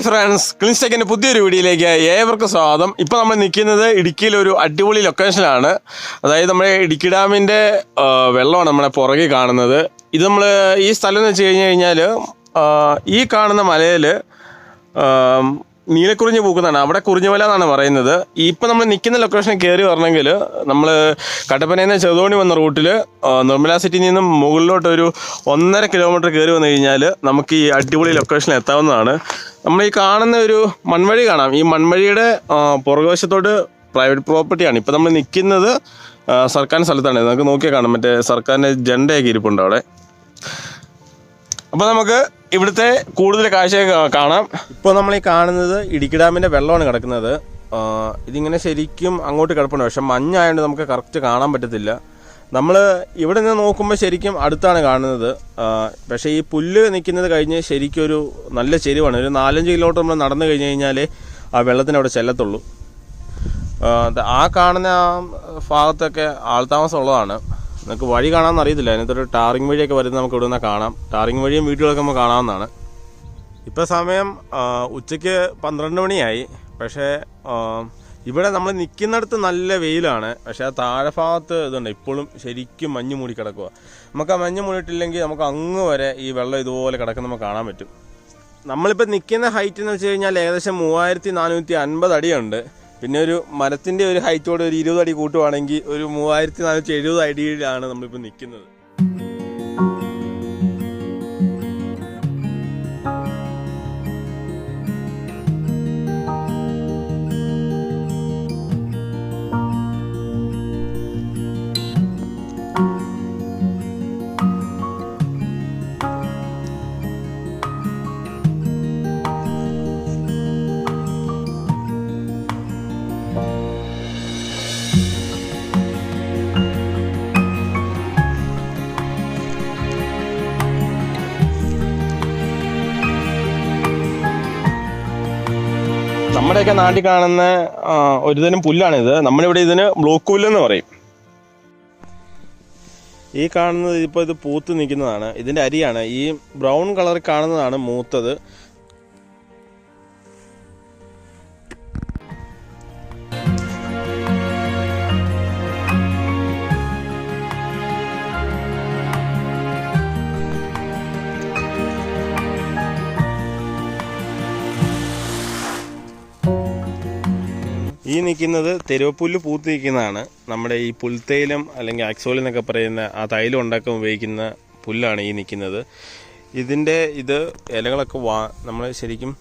Friends, ക്ലിൻസ്റ്റെക്കിൻ്റെ പുതിയൊരു വീഡിയോയിലേക്ക് ഏവർക്കും സ്വാഗതം. ഇപ്പോൾ നമ്മൾ നിൽക്കുന്നത് ഇടുക്കിയിലൊരു അടിപൊളി ലൊക്കേഷനിലാണ്. അതായത് നമ്മുടെ ഇടുക്കി ഡാമിൻ്റെ വെള്ളമാണ് നമ്മളെ പുറകെ കാണുന്നത്. ഇത് നമ്മൾ ഈ സ്ഥലം എന്ന് വെച്ച് കഴിഞ്ഞാൽ ഈ കാണുന്ന മലയിൽ നീലക്കുറിഞ്ഞ് പൂക്കുന്നതാണ്. അവിടെ കുറിഞ്ഞുമല എന്നാണ് പറയുന്നത്. ഇപ്പം നമ്മൾ നിൽക്കുന്ന ലൊക്കേഷനിൽ കയറി വരണമെങ്കിൽ നമ്മൾ കട്ടപ്പനയിൽ നിന്ന് ചെറുതോണി വന്ന റൂട്ടിൽ നിർമ്മല സിറ്റിയിൽ നിന്നും മുകളിലോട്ടൊരു 1.5 കിലോമീറ്റർ കയറി വന്നു കഴിഞ്ഞാൽ നമുക്ക് ഈ അടിപൊളി ലൊക്കേഷനിൽ എത്താവുന്നതാണ്. നമ്മൾ ഈ കാണുന്ന ഒരു മൺവഴി കാണാം. ഈ മൺവഴിയുടെ പുറകുവശത്തോട്ട് പ്രൈവറ്റ് പ്രോപ്പർട്ടിയാണ്. ഇപ്പം നമ്മൾ നിൽക്കുന്നത് സർക്കാർ സ്ഥലത്താണ്. നമുക്ക് നോക്കിയാൽ കാണാം, മറ്റേ സർക്കാരിൻ്റെ ജെണ്ടയൊക്കെ ഇരിപ്പുണ്ട് അവിടെ. അപ്പോൾ നമുക്ക് ഇവിടുത്തെ കൂടുതൽ കാഴ്ചയൊക്കെ കാണാം. ഇപ്പോൾ നമ്മൾ ഈ കാണുന്നത് ഇടുക്കി ഡാമിൻ്റെ വെള്ളമാണ് കിടക്കുന്നത്. ഇതിങ്ങനെ ശരിക്കും അങ്ങോട്ട് കിടപ്പുണ്ട്, പക്ഷെ മഞ്ഞായതുകൊണ്ട് നമുക്ക് കറക്റ്റ് കാണാൻ പറ്റത്തില്ല. നമ്മൾ ഇവിടെ നിന്ന് നോക്കുമ്പോൾ ശരിക്കും അടുത്താണ് കാണുന്നത്. പക്ഷേ ഈ പുല്ല് നിൽക്കുന്നത് കഴിഞ്ഞ് ശരിക്കും ഒരു നല്ല ചെരുവാണ്. ഒരു 4-5 കിലോമീറ്റർ നമ്മൾ നടന്നു കഴിഞ്ഞ് കഴിഞ്ഞാൽ ആ വെള്ളത്തിന് അവിടെ ചെല്ലത്തുള്ളൂ. ആ കാണുന്ന ഭാഗത്തൊക്കെ ആൾതാമസം ഉള്ളതാണ്. നമുക്ക് വഴി കാണാമെന്ന് അറിയത്തില്ല. അതിനകത്തൊരു ടാറിങ് വഴിയൊക്കെ വരുന്നത് നമുക്ക് ഇവിടെ നിന്ന് കാണാം. ടാറിങ് വഴിയും വീഡിയോകളൊക്കെ നമുക്ക് കാണാവുന്നതാണ്. ഇപ്പോൾ സമയം ഉച്ചയ്ക്ക് 12 മണിയായി. പക്ഷേ ഇവിടെ നമ്മൾ നിൽക്കുന്നിടത്ത് നല്ല വെയിലാണ്. പക്ഷേ ആ താഴെ ഭാഗത്ത് ഇതുണ്ട്, ഇപ്പോഴും ശരിക്കും മഞ്ഞ് മൂടി കിടക്കുക. നമുക്ക് ആ മഞ്ഞ് മൂടിയിട്ടില്ലെങ്കിൽ നമുക്ക് അങ്ങ് വരെ ഈ വെള്ളം ഇതുപോലെ കിടക്കുന്ന നമുക്ക് കാണാൻ പറ്റും. നമ്മളിപ്പോൾ നിൽക്കുന്ന ഹൈറ്റ് എന്ന് വെച്ച് കഴിഞ്ഞാൽ ഏകദേശം 3450 അടിയുണ്ട്. പിന്നെ ഒരു മരത്തിൻ്റെ ഒരു ഹൈറ്റോടെ ഒരു 20 അടി കൂട്ടുവാണെങ്കിൽ ഒരു 3470 അടിയിലാണ് നമ്മളിപ്പോൾ നിൽക്കുന്നത്. നമ്മുടെയൊക്കെ നാട്ടിൽ കാണുന്ന ഒരുതരം പുല്ലാണിത്. നമ്മളിവിടെ ഇതിന് ബ്ലോക്ക് പുല്ലെന്ന് പറയും. ഈ കാണുന്നത് ഇപ്പോൾ ഇത് പൂത്ത് നിൽക്കുന്നതാണ്. ഇതിൻ്റെ അരിയാണ്. ഈ ബ്രൗൺ കളർ കാണുന്നതാണ് മൂത്തത്. ഈ നിൽക്കുന്നത് തെരുവപ്പുല്ല് പൂത്ത് നിൽക്കുന്നതാണ്. നമ്മുടെ ഈ പുൽത്തൈലം അല്ലെങ്കിൽ ആക്സോൾ എന്നൊക്കെ പറയുന്ന ആ തൈലം ഉണ്ടാക്കാൻ ഉപയോഗിക്കുന്ന പുല്ലാണ് ഈ നിൽക്കുന്നത്. ഇതിൻ്റെ ഇലകളൊക്കെ നമ്മൾ ശരിക്കും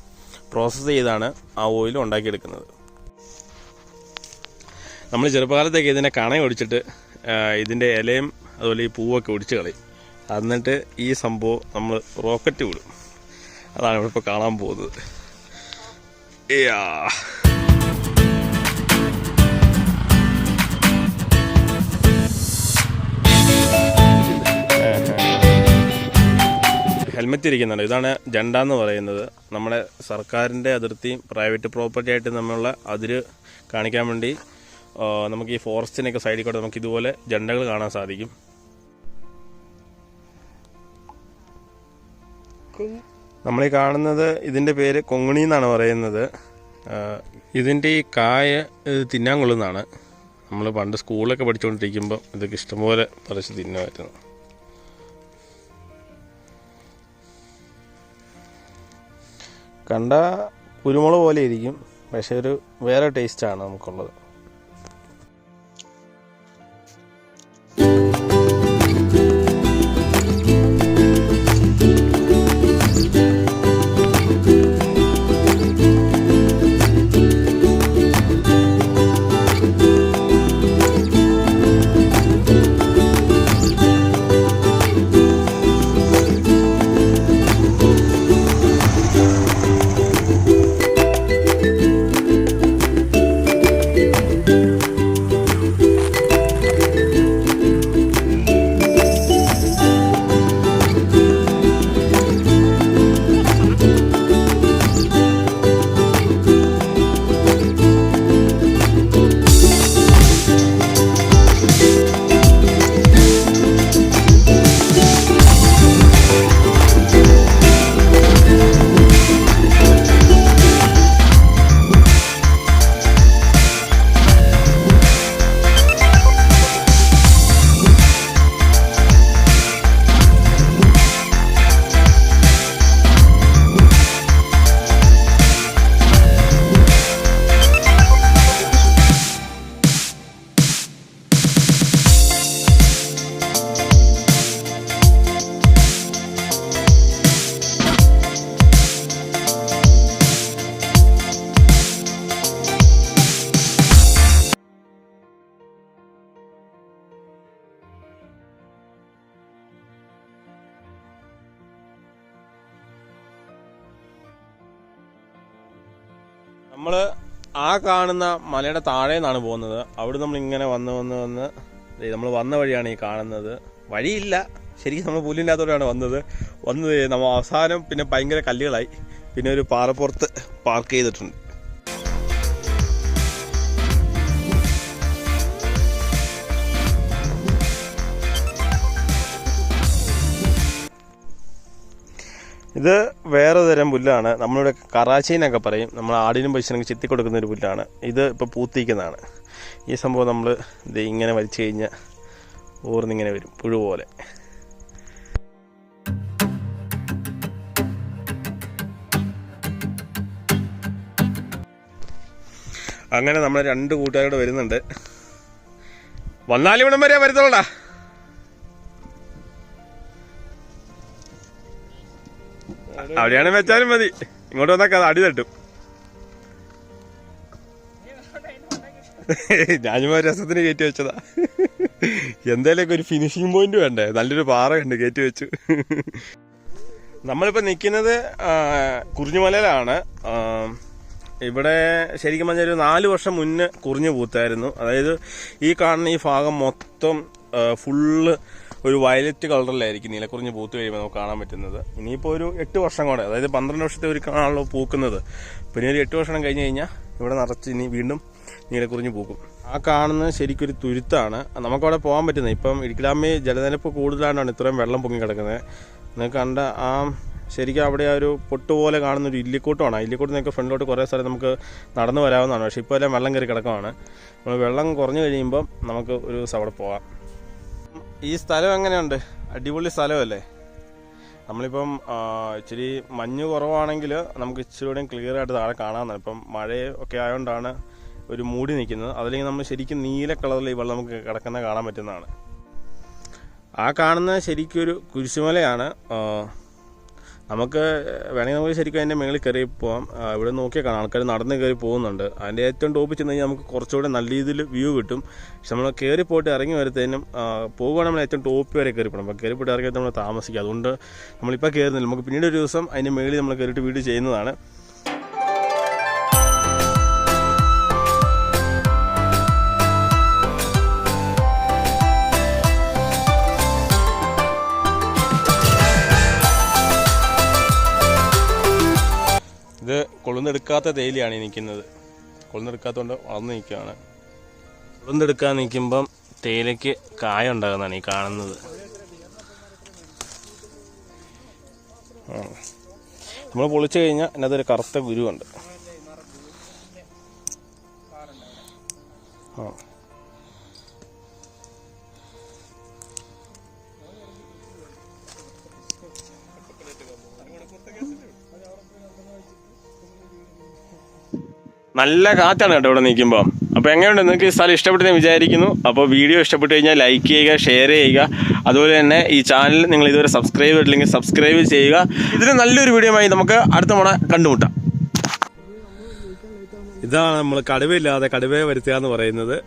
പ്രോസസ്സ് ചെയ്താണ് ആ ഓയിൽ ഉണ്ടാക്കിയെടുക്കുന്നത്. നമ്മൾ ചെറുപ്പകാലത്തേക്ക് ഇതിനെ കണയൊടിച്ചിട്ട് ഇതിൻ്റെ ഇലയും അതുപോലെ ഈ പൂവൊക്കെ ഒടിച്ച് കളയും. എന്നിട്ട് ഈ സംഭവം നമ്മൾ റോക്കറ്റ് വിടും. അതാണ് ഇവിടെ ഇപ്പോൾ കാണാൻ പോകുന്നത്. ഹെൽമെറ്റ് ഇരിക്കുന്നുണ്ട്. ഇതാണ് ജണ്ട എന്ന് പറയുന്നത്. നമ്മുടെ സർക്കാരിൻ്റെ അതിർത്തിയും പ്രൈവറ്റ് പ്രോപ്പർട്ടി ആയിട്ട് നമ്മളുള്ള അതിര് കാണിക്കാൻ വേണ്ടി നമുക്ക് ഈ ഫോറസ്റ്റിനൊക്കെ സൈഡിൽ കൂടെ നമുക്ക് ഇതുപോലെ ജണ്ടകൾ കാണാൻ സാധിക്കും. നമ്മളീ കാണുന്നത് ഇതിൻ്റെ പേര് കൊങ്ങണി എന്നാണ് പറയുന്നത്. ഇതിൻ്റെ ഈ കായ തിന്നാൻ കൊള്ളുന്നതാണ്. നമ്മൾ പണ്ട് സ്കൂളൊക്കെ പഠിച്ചുകൊണ്ടിരിക്കുമ്പോൾ ഇതൊക്കെ ഇഷ്ടംപോലെ പറിച്ച് തിന്നുമായിരുന്നു. കണ്ട കുരുമുളക് പോലെ ഇരിക്കും, പക്ഷെ ഒരു വേറെ ടേസ്റ്റാണ് നമുക്കുള്ളത്. നമ്മൾ ആ കാണുന്ന മലയുടെ താഴെ നിന്നാണ് പോകുന്നത്. അവിടെ നമ്മളിങ്ങനെ വന്ന് നമ്മൾ വന്ന വഴിയാണ് ഈ കാണുന്നത്. വഴിയില്ല, ശരിക്കും നമ്മൾ പുല്ലില്ലാത്തവരാണ് വന്നത് നമ്മൾ അവസാനം പിന്നെ ഭയങ്കര കല്ലുകളായി. പിന്നെ ഒരു പാറപ്പുറത്ത് പാർക്ക് ചെയ്തിട്ടുണ്ട്. ഇത് വേറെ തരം പുല്ലാണ്. നമ്മളിവിടെ കറാച്ചീനൊക്കെ പറയും. നമ്മൾ ആടിനും പശുവിനൊക്കെ ചെത്തി കൊടുക്കുന്ന ഒരു പുല്ലാണ്. ഇത് ഇപ്പോൾ പൂത്തിക്കുന്നതാണ്. ഈ സംഭവം നമ്മൾ ഇത് ഇങ്ങനെ വലിച്ചു കഴിഞ്ഞാൽ ഊർന്നിങ്ങനെ വരും, പുഴു പോലെ. അങ്ങനെ നമ്മൾ 2 കൂട്ടുകാരോട് വരുന്നുണ്ട്. വന്നാലിവിടം വരെ വരുത്തോളാ. അവിടെയാണ് വെച്ചാലും മതി, ഇങ്ങോട്ട് വന്നാൽ അടി തട്ടും. ഞാനിപ്പോ രസത്തിന് കയറ്റി വെച്ചതാ. എന്തായാലും ഒരു ഫിനിഷിംഗ് പോയിന്റ് വേണ്ടേ? നല്ലൊരു പാറയുണ്ട്, കയറ്റി വെച്ചു. നമ്മളിപ്പോ നിൽക്കുന്നത് കുറിഞ്ഞുമലയിലാണ്. ഇവിടെ ശരിക്കും പറഞ്ഞാൽ ഒരു 4 വർഷം മുന്നേ കുറിഞ്ഞു പൂത്തായിരുന്നു. അതായത് ഈ കാണുന്ന ഈ ഭാഗം മൊത്തം ഫുള്ള് ഒരു വയലറ്റ് കളറിലായിരിക്കും നീലക്കുറിഞ്ഞ് പൂത്ത് കഴിയുമ്പോൾ നമുക്ക് കാണാൻ പറ്റുന്നത്. ഇനിയിപ്പോൾ ഒരു 8 വർഷം കൂടെ, അതായത് 12 വർഷത്തെ ഒരു കാണാനുള്ള പൂക്കുന്നത്. പിന്നെ ഒരു 8 വർഷം കഴിഞ്ഞ് കഴിഞ്ഞാൽ ഇവിടെ നിറച്ച് ഇനി വീണ്ടും നീലക്കുറിഞ്ഞ് പൂക്കും. ആ കാണുന്നത് ശരിക്കൊരു തുരുത്താണ്. നമുക്കവിടെ പോകാൻ പറ്റുന്നത്. ഇപ്പം ഇടുക്കി ഡാമിൽ ജലനിരപ്പ് കൂടുതലായിട്ടാണ് ഇത്രയും വെള്ളം പൊങ്ങി കിടക്കുന്നത്. നിങ്ങൾക്ക് കണ്ട ആ ശരിക്കും അവിടെ ആ ഒരു പൊട്ടുപോലെ കാണുന്നൊരു ഇല്ലിക്കൂട്ടമാണ്. ഇല്ലിക്കൂട്ടിനൊക്കെ ഫ്രണ്ടിലോട്ട് കുറേ സ്ഥലം നമുക്ക് നടന്നു വരാവുന്നതാണ്. പക്ഷേ ഇപ്പോൾ എല്ലാം വെള്ളം കയറി കിടക്കുവാണ്. നമ്മൾ വെള്ളം കുറഞ്ഞു കഴിയുമ്പം നമുക്ക് ഒരു ദിവസം അവിടെ പോകാം. ഈ സ്ഥലം എങ്ങനെയുണ്ട്? അടിപൊളി സ്ഥലമല്ലേ? നമ്മളിപ്പം ഇച്ചിരി മഞ്ഞ് കുറവാണെങ്കിൽ നമുക്ക് ഇച്ചിരി കൂടെയും ക്ലിയർ ആയിട്ട് താഴെ കാണാമെന്നാണ്. ഇപ്പം മഴയൊക്കെ ആയതുകൊണ്ടാണ് ഒരു മൂടി നിൽക്കുന്നത്. അതല്ലെങ്കിൽ നമ്മൾ ശരിക്കും നീല കളറിൽ ഈ വെള്ളം നമുക്ക് കിടക്കുന്ന കാണാൻ പറ്റുന്നതാണ്. ആ കാണുന്നത് ശരിക്കും ഒരു കുരിശുമലയാണ്. നമുക്ക് വേണമെങ്കിൽ നമുക്ക് ശരിക്കും അതിൻ്റെ മുകളിൽ കയറി പോകാം. ഇവിടെ നോക്കിയാൽ കാണാം ആൾക്കാർ നടന്ന് കയറി പോകുന്നുണ്ട്. അതിൻ്റെ ഏറ്റവും ടോപ്പിൽ ചെന്ന് കഴിഞ്ഞാൽ നമുക്ക് കുറച്ചുകൂടെ നല്ല രീതിയിൽ വ്യൂ കിട്ടും. പക്ഷെ നമ്മൾ കയറി പോയിട്ട് ഇറങ്ങി വരുന്നതിനും പോകുകയാണെങ്കിൽ നമ്മൾ ഏറ്റവും ടോപ്പ് വരെ കയറി പോകണം. അപ്പോൾ കയറി പോയിട്ട് ഇറങ്ങിയിട്ട് നമ്മൾ താമസിക്കുക. അതുകൊണ്ട് നമ്മളിപ്പോൾ കയറുന്നില്ല. നമുക്ക് പിന്നീട് ഒരു ദിവസം അതിൻ്റെ മുകളിൽ നമ്മൾ കയറിയിട്ട് വീഡിയോ ചെയ്യുന്നതാണ്. ഇത് കൊളുന്തെടുക്കാത്ത തേയിലയാണ് ഈ നിൽക്കുന്നത്. കൊളുന്തെടുക്കാത്തതുകൊണ്ട് വളർന്നു നിൽക്കുകയാണ്. കൊളുന്തെടുക്കാൻ നിൽക്കുമ്പം തേയിലയ്ക്ക് കായ ഉണ്ടാകുന്നതാണ് ഈ കാണുന്നത്. നമ്മൾ പൊളിച്ചു കഴിഞ്ഞാൽ അതിനകത്തൊരു കറുത്ത ഗുരുവുണ്ട്. നല്ല കാറ്റാണ് കേട്ടോ ഇവിടെ നിൽക്കുമ്പോൾ. അപ്പോൾ എങ്ങനെയുണ്ട്? നിങ്ങൾക്ക് ഈ സ്ഥലം ഇഷ്ടപ്പെട്ടെന്ന് വിചാരിക്കുന്നു. അപ്പോൾ വീഡിയോ ഇഷ്ടപ്പെട്ട് കഴിഞ്ഞാൽ ലൈക്ക് ചെയ്യുക, ഷെയർ ചെയ്യുക. അതുപോലെ തന്നെ ഈ ചാനൽ നിങ്ങൾ ഇതുവരെ സബ്സ്ക്രൈബ് ചെയ്തിട്ടില്ലെങ്കിൽ സബ്സ്ക്രൈബ് ചെയ്യുക. ഇതിന് നല്ലൊരു വീഡിയോയുമായി നമുക്ക് അടുത്ത തവണ കണ്ടുമുട്ടാം. ഇതാണ് നമ്മൾ കടുവയില്ലാതെ കടുവയെ വരുത്തുക എന്ന് പറയുന്നത്.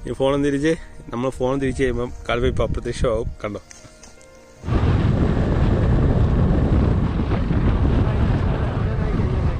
ഈ ഫോൺ തിരിച്ച് കഴിയുമ്പം കടുവ ഇപ്പോൾ അപ്രത്യക്ഷമാവും. കണ്ടോ?